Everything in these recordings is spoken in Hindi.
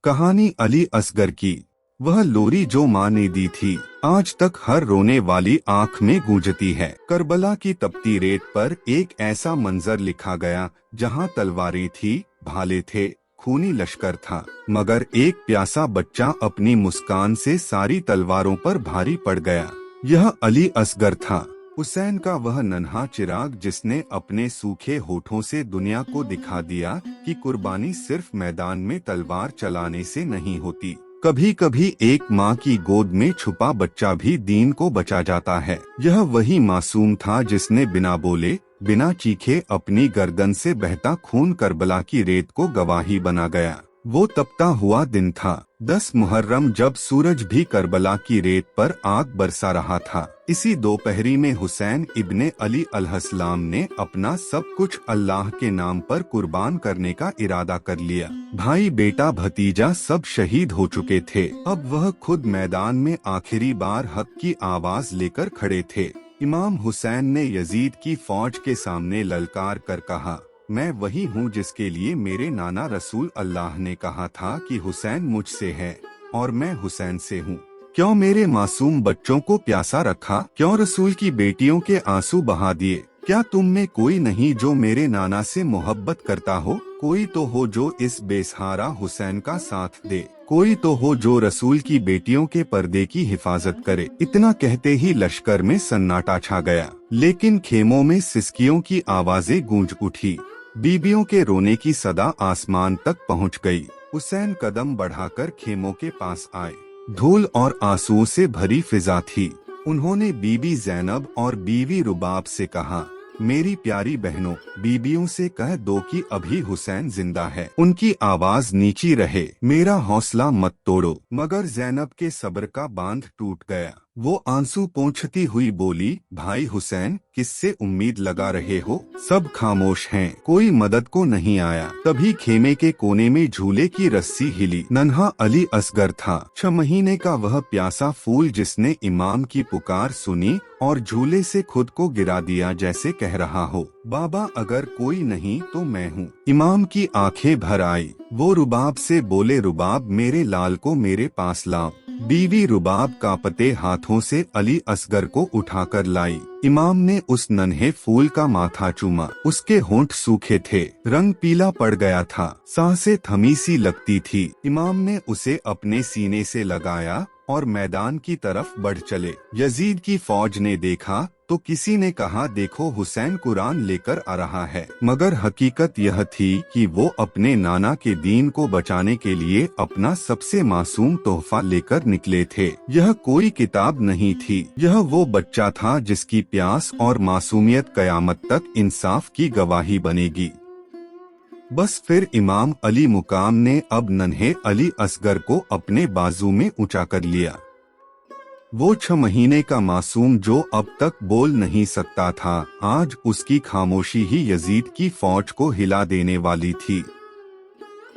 कहानी अली असगर की। वह लोरी जो माँ ने दी थी आज तक हर रोने वाली आंख में गूंजती है। करबला की तपती रेत पर एक ऐसा मंजर लिखा गया जहाँ तलवारें थी, भाले थे, खूनी लश्कर था, मगर एक प्यासा बच्चा अपनी मुस्कान से सारी तलवारों पर भारी पड़ गया। यह अली असगर था, हुसैन का वह नन्हा चिराग जिसने अपने सूखे होठों से दुनिया को दिखा दिया कि कुर्बानी सिर्फ मैदान में तलवार चलाने से नहीं होती। कभी कभी एक माँ की गोद में छुपा बच्चा भी दीन को बचा जाता है। यह वही मासूम था जिसने बिना बोले, बिना चीखे अपनी गर्दन से बहता खून करबला की रेत को गवाही बना गया। वो तपता हुआ दिन था, 10 मुहर्रम, जब सूरज भी करबला की रेत पर आग बरसा रहा था। इसी दोपहरी में हुसैन इब्ने अली अलैहिस्सलाम ने अपना सब कुछ अल्लाह के नाम पर कुर्बान करने का इरादा कर लिया। भाई, बेटा, भतीजा सब शहीद हो चुके थे। अब वह खुद मैदान में आखिरी बार हक की आवाज लेकर खड़े थे। इमाम हुसैन ने यजीद की फौज के सामने ललकार कर कहा, मैं वही हूँ जिसके लिए मेरे नाना रसूल अल्लाह ने कहा था कि हुसैन मुझसे है और मैं हुसैन से हूँ। क्यों मेरे मासूम बच्चों को प्यासा रखा? क्यों रसूल की बेटियों के आंसू बहा दिए? क्या तुम में कोई नहीं जो मेरे नाना से मोहब्बत करता हो? कोई तो हो जो इस बेसहारा हुसैन का साथ दे, कोई तो हो जो रसूल की बेटियों के पर्दे की हिफाजत करे। इतना कहते ही लश्कर में सन्नाटा छा गया, लेकिन खेमों में सिसकियों की आवाजें गूंज उठी। बीबियों के रोने की सदा आसमान तक पहुंच गई। हुसैन कदम बढ़ाकर खेमों के पास आए। धूल और आंसुओं से भरी फिजा थी। उन्होंने बीबी ज़ैनब और बीवी रुबाब से कहा, मेरी प्यारी बहनों, बीबियों से कह दो कि अभी हुसैन जिंदा है। उनकी आवाज नीची रहे, मेरा हौसला मत तोड़ो। मगर ज़ैनब के सब्र का बांध टूट गया। वो आंसू पोंछती हुई बोली, भाई हुसैन, किससे उम्मीद लगा रहे हो? सब खामोश हैं, कोई मदद को नहीं आया। तभी खेमे के कोने में झूले की रस्सी हिली। नन्हा अली असगर था, 6 महीने का वह प्यासा फूल जिसने इमाम की पुकार सुनी और झूले से खुद को गिरा दिया, जैसे कह रहा हो, बाबा अगर कोई नहीं तो मैं हूँ। इमाम की आंखें भर आई। वो रुबाब से बोले, रुबाब, मेरे लाल को मेरे पास लाओ। बीवी रुबाब कांपते हाथों से अली असगर को उठाकर लाई। इमाम ने उस नन्हे फूल का माथा चूमा। उसके होंठ सूखे थे, रंग पीला पड़ गया था, सांसें थमी सी लगती थी। इमाम ने उसे अपने सीने से लगाया और मैदान की तरफ बढ़ चले। यजीद की फौज ने देखा तो किसी ने कहा, देखो हुसैन कुरान लेकर आ रहा है। मगर हकीकत यह थी कि वो अपने नाना के दीन को बचाने के लिए अपना सबसे मासूम तोहफा लेकर निकले थे। यह कोई किताब नहीं थी, यह वो बच्चा था जिसकी प्यास और मासूमियत कयामत तक इंसाफ की गवाही बनेगी। बस फिर इमाम अली मुकाम ने अब नन्हे अली असगर को अपने बाजू में ऊंचा कर लिया। वो 6 महीने का मासूम जो अब तक बोल नहीं सकता था, आज उसकी खामोशी ही यजीद की फौज को हिला देने वाली थी।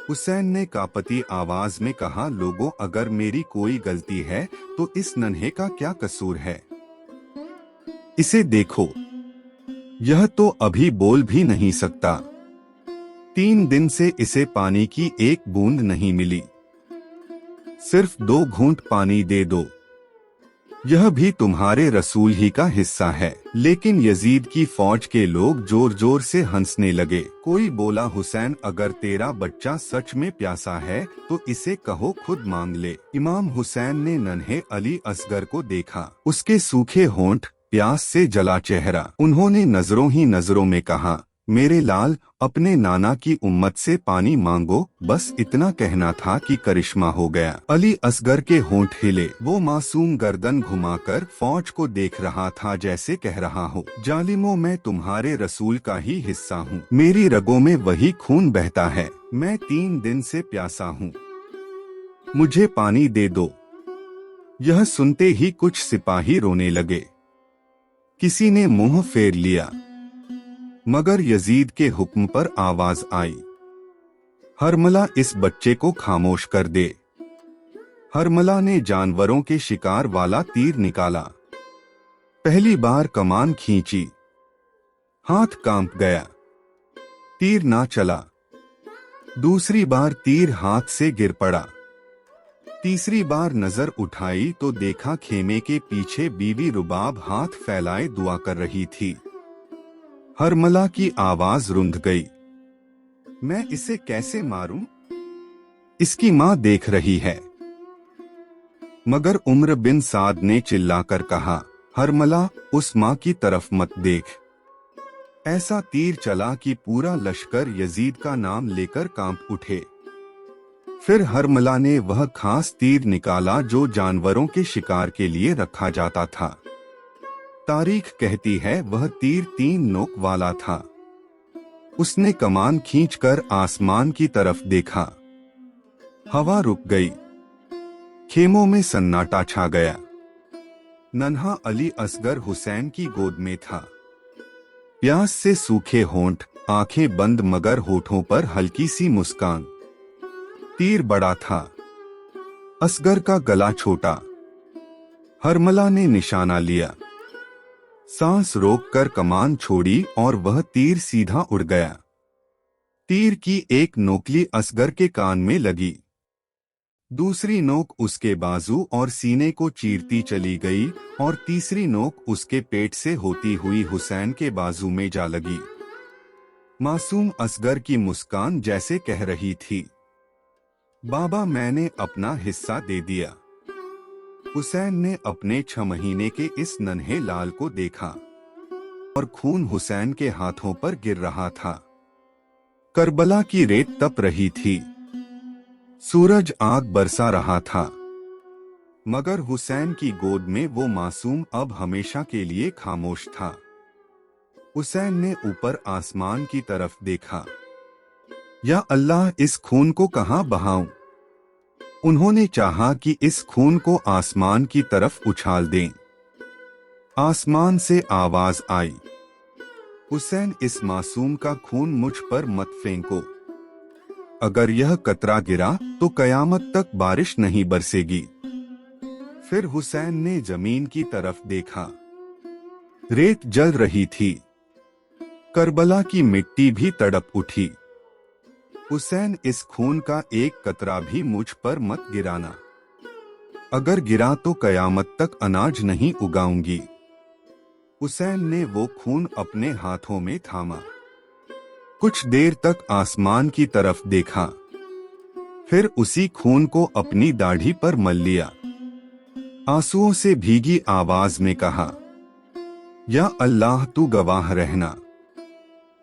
हुसैन ने कांपती आवाज में कहा, लोगों, अगर मेरी कोई गलती है तो इस नन्हे का क्या कसूर है? इसे देखो, यह तो अभी बोल भी नहीं सकता। 3 दिन से इसे पानी की एक बूंद नहीं मिली। सिर्फ 2 घूंट पानी दे दो। यह भी तुम्हारे रसूल ही का हिस्सा है। लेकिन यजीद की फौज के लोग जोर जोर से हंसने लगे। कोई बोला, हुसैन, अगर तेरा बच्चा सच में प्यासा है तो इसे कहो खुद मांग ले। इमाम हुसैन ने नन्हे अली असगर को देखा, उसके सूखे होंठ, प्यास से जला चेहरा। उन्होंने नजरों ही नजरों में कहा, मेरे लाल, अपने नाना की उम्मत से पानी मांगो। बस इतना कहना था कि करिश्मा हो गया। अली असगर के होंठ हिले। वो मासूम गर्दन घुमाकर फौज को देख रहा था, जैसे कह रहा हो, जालिमों, मैं तुम्हारे रसूल का ही हिस्सा हूँ। मेरी रगों में वही खून बहता है। मैं 3 दिन से प्यासा हूँ, मुझे पानी दे दो। यह सुनते ही कुछ सिपाही रोने लगे। किसी ने मुंह फेर लिया, मगर यजीद के हुक्म पर आवाज आई, हरमला, इस बच्चे को खामोश कर दे। हरमला ने जानवरों के शिकार वाला तीर निकाला। पहली बार कमान खींची, हाथ कांप गया, तीर ना चला। दूसरी बार तीर हाथ से गिर पड़ा। तीसरी बार नजर उठाई तो देखा खेमे के पीछे बीवी रुबाब हाथ फैलाए दुआ कर रही थी। हरमला की आवाज रुंध गई। मैं इसे कैसे मारूं? इसकी मां देख रही है। मगर उम्र बिन साद ने चिल्लाकर कहा, हरमला, उस मां की तरफ मत देख। ऐसा तीर चला कि पूरा लश्कर यजीद का नाम लेकर कांप उठे। फिर हरमला ने वह खास तीर निकाला जो जानवरों के शिकार के लिए रखा जाता था। तारीख कहती है वह तीर 3 नोक वाला था। उसने कमान खींचकर आसमान की तरफ देखा। हवा रुक गई। खेमों में सन्नाटा छा गया। नन्हा अली असगर हुसैन की गोद में था। प्यास से सूखे होंठ, आंखें बंद मगर होठों पर हल्की सी मुस्कान। तीर बड़ा था, असगर का गला छोटा। हरमला ने निशाना लिया। सांस रोककर कमान छोड़ी और वह तीर सीधा उड़ गया। तीर की एक नोकली असगर के कान में लगी। दूसरी नोक उसके बाजू और सीने को चीरती चली गई और तीसरी नोक उसके पेट से होती हुई हुसैन के बाजू में जा लगी। मासूम असगर की मुस्कान जैसे कह रही थी, बाबा, मैंने अपना हिस्सा दे दिया। हुसैन ने अपने 6 महीने के इस नन्हे लाल को देखा और खून हुसैन के हाथों पर गिर रहा था। करबला की रेत तप रही थी। सूरज आग बरसा रहा था। मगर हुसैन की गोद में वो मासूम अब हमेशा के लिए खामोश था। हुसैन ने ऊपर आसमान की तरफ देखा। या अल्लाह, इस खून को कहां बहाऊं? उन्होंने चाहा कि इस खून को आसमान की तरफ उछाल दें। आसमान से आवाज आई, हुसैन, इस मासूम का खून मुझ पर मत फेंको। अगर यह कतरा गिरा तो कयामत तक बारिश नहीं बरसेगी। फिर हुसैन ने जमीन की तरफ देखा। रेत जल रही थी। करबला की मिट्टी भी तड़प उठी। हुसैन, इस खून का एक कतरा भी मुझ पर मत गिराना। अगर गिरा तो कयामत तक अनाज नहीं उगाऊंगी। हुसैन ने वो खून अपने हाथों में थामा। कुछ देर तक आसमान की तरफ देखा। फिर उसी खून को अपनी दाढ़ी पर मल लिया। आंसुओं से भीगी आवाज में कहा, या अल्लाह, तू गवाह रहना।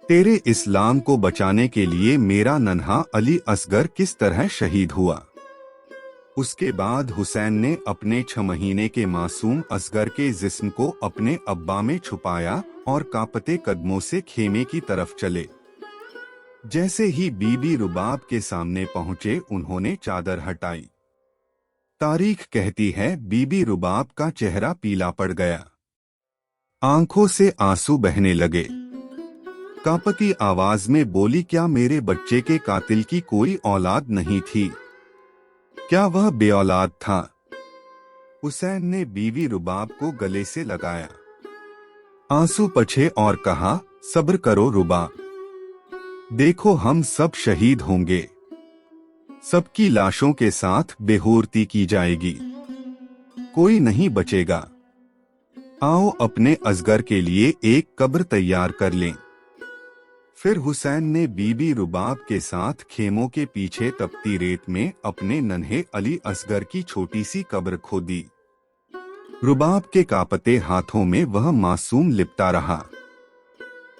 तेरे इस्लाम को बचाने के लिए मेरा नन्हा अली असगर किस तरह शहीद हुआ। उसके बाद हुसैन ने अपने 6 महीने के मासूम असगर के जिस्म को अपने अब्बा में छुपाया और कांपते कदमों से खेमे की तरफ चले। जैसे ही बीबी रुबाब के सामने पहुंचे, उन्होंने चादर हटाई। तारीख कहती है बीबी रुबाब का चेहरा पीला पड़ गया। आंखों से आंसू बहने लगे। कांपती आवाज में बोली, क्या मेरे बच्चे के कातिल की कोई औलाद नहीं थी? क्या वह बेऔलाद था? हुसैन ने बीवी रुबाब को गले से लगाया। आंसू पछे और कहा, सब्र करो रुबाब, देखो हम सब शहीद होंगे। सबकी लाशों के साथ बेहोरती की जाएगी। कोई नहीं बचेगा। आओ अपने असगर के लिए एक कब्र तैयार कर लें। फिर हुसैन ने बीबी रुबाब के साथ खेमों के पीछे तपती रेत में अपने नन्हे अली असगर की छोटी सी कब्र खोदी। रुबाब के कांपते हाथों में वह मासूम लिपटा रहा।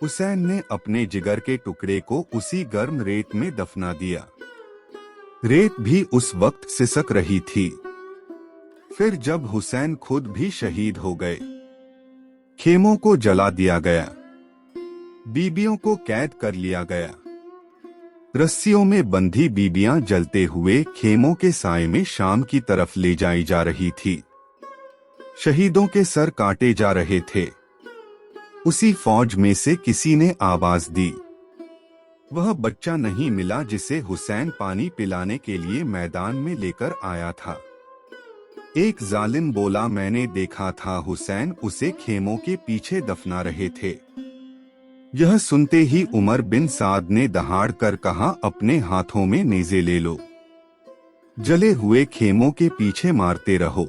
हुसैन ने अपने जिगर के टुकड़े को उसी गर्म रेत में दफना दिया। रेत भी उस वक्त सिसक रही थी। फिर जब हुसैन खुद भी शहीद हो गए, खेमों को जला दिया गया। बीबियों को कैद कर लिया गया। रस्सियों में बंधी बीबियां जलते हुए खेमों के साए में शाम की तरफ ले जाई जा रही थी। शहीदों के सर काटे जा रहे थे। उसी फौज में से किसी ने आवाज दी। वह बच्चा नहीं मिला जिसे हुसैन पानी पिलाने के लिए मैदान में लेकर आया था। एक जालिम बोला, मैंने देखा था हुसैन उसे खेमों के पीछे दफना रहे थे। यह सुनते ही उमर बिन साद ने दहाड़ कर कहा, अपने हाथों में नेज़े ले लो, जले हुए खेमों के पीछे मारते रहो,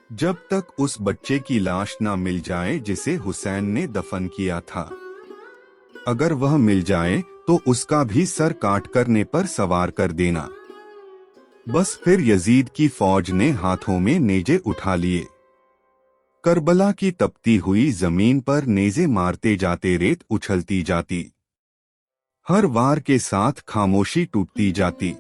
जब तक उस बच्चे की लाश ना मिल जाए जिसे हुसैन ने दफन किया था। अगर वह मिल जाए तो उसका भी सर काट करने पर सवार कर देना। बस फिर यजीद की फौज ने हाथों में नेज़े उठा लिए। करबला की तपती हुई जमीन पर नेज़े मारते जाते रेत उछलती जाती। हर वार के साथ खामोशी टूटती जाती।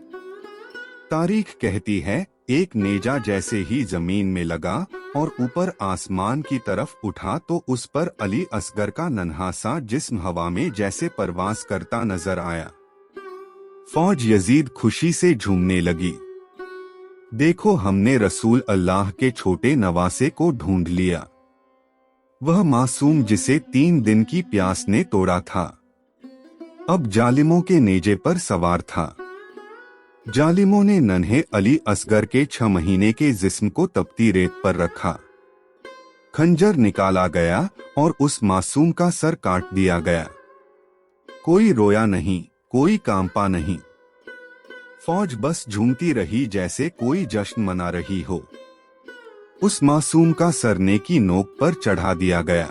तारीख कहती है, एक नेजा जैसे ही जमीन में लगा और ऊपर आसमान की तरफ उठा तो उस पर अली असगर का नन्हा सा जिस्म हवा में जैसे परवास करता नजर आया। फौज यजीद खुशी से झूमने लगी। देखो, हमने रसूल अल्लाह के छोटे नवासे को ढूंढ लिया, वह मासूम जिसे 3 दिन की प्यास ने तोड़ा था, अब जालिमों के नेजे पर सवार था। जालिमों ने नन्हे अली असगर के 6 महीने के जिस्म को तपती रेत पर रखा। खंजर निकाला गया और उस मासूम का सर काट दिया गया। कोई रोया नहीं, कोई कांपा नहीं। फौज बस झूमती रही जैसे कोई जश्न मना रही हो। उस मासूम का सर नेकी नोक पर चढ़ा दिया गया,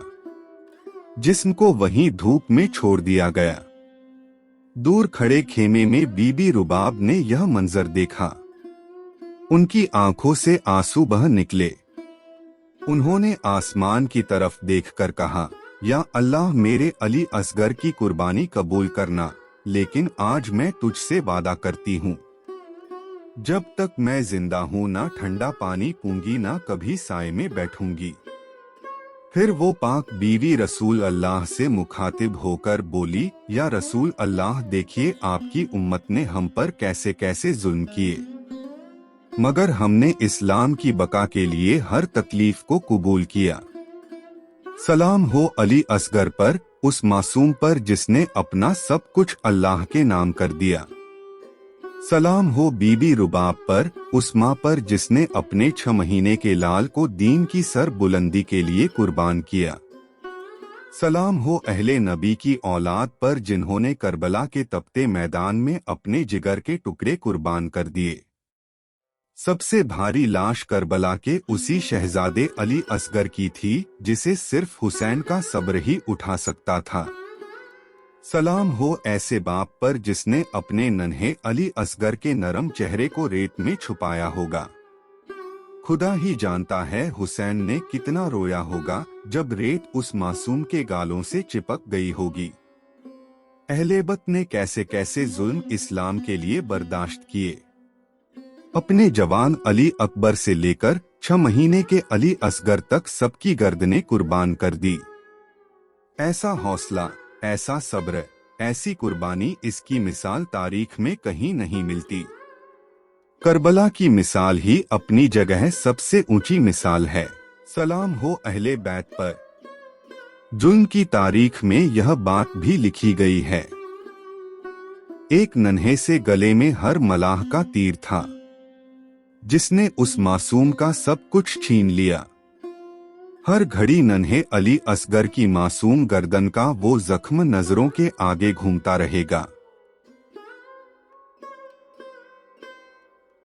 जिस्म को वहीं धूप में छोड़ दिया गया। दूर खड़े खेमे में बीबी रुबाब ने यह मंजर देखा। उनकी आंखों से आंसू बह निकले। उन्होंने आसमान की तरफ देखकर कहा, या अल्लाह, मेरे अली असगर की कुर्बानी कबूल करना, लेकिन आज मैं तुझसे वादा करती हूँ, जब तक मैं जिंदा हूँ ना ठंडा पानी पीऊंगी ना कभी साए में बैठूंगी। फिर वो पाक बीवी रसूल अल्लाह से मुखातिब होकर बोली, या रसूल अल्लाह, देखिए आपकी उम्मत ने हम पर कैसे कैसे जुल्म किए, मगर हमने इस्लाम की बका के लिए हर तकलीफ को कबूल किया। सलाम हो अली असगर पर, उस मासूम पर जिसने अपना सब कुछ अल्लाह के नाम कर दिया। सलाम हो बीबी रुबाब पर, उस माँ पर जिसने अपने 6 महीने के लाल को दीन की सर बुलंदी के लिए कुर्बान किया। सलाम हो अहले नबी की औलाद पर, जिन्होंने करबला के तपते मैदान में अपने जिगर के टुकड़े कुर्बान कर दिए। सबसे भारी लाश करबला के उसी शहजादे अली असगर की थी, जिसे सिर्फ हुसैन का सब्र ही उठा सकता था। सलाम हो ऐसे बाप पर जिसने अपने नन्हे अली असगर के नरम चेहरे को रेत में छुपाया होगा। खुदा ही जानता है हुसैन ने कितना रोया होगा जब रेत उस मासूम के गालों से चिपक गई होगी। अहलेबत ने कैसे कैसे जुल्म इस्लाम के लिए बर्दाश्त किए। अपने जवान अली अकबर से लेकर 6 महीने के अली असगर तक सबकी गर्दनें कुर्बान कर दी। ऐसा हौसला, ऐसा सब्र, ऐसी कुर्बानी, इसकी मिसाल तारीख में कहीं नहीं मिलती। करबला की मिसाल ही अपनी जगह सबसे ऊंची मिसाल है। सलाम हो अहले बैत पर। जुल्म की तारीख में यह बात भी लिखी गई है, एक नन्हे से गले में हर मलाह का तीर था, जिसने उस मासूम का सब कुछ छीन लिया। हर घड़ी नन्हे अली असगर की मासूम गर्दन का वो जख्म नजरों के आगे घूमता रहेगा।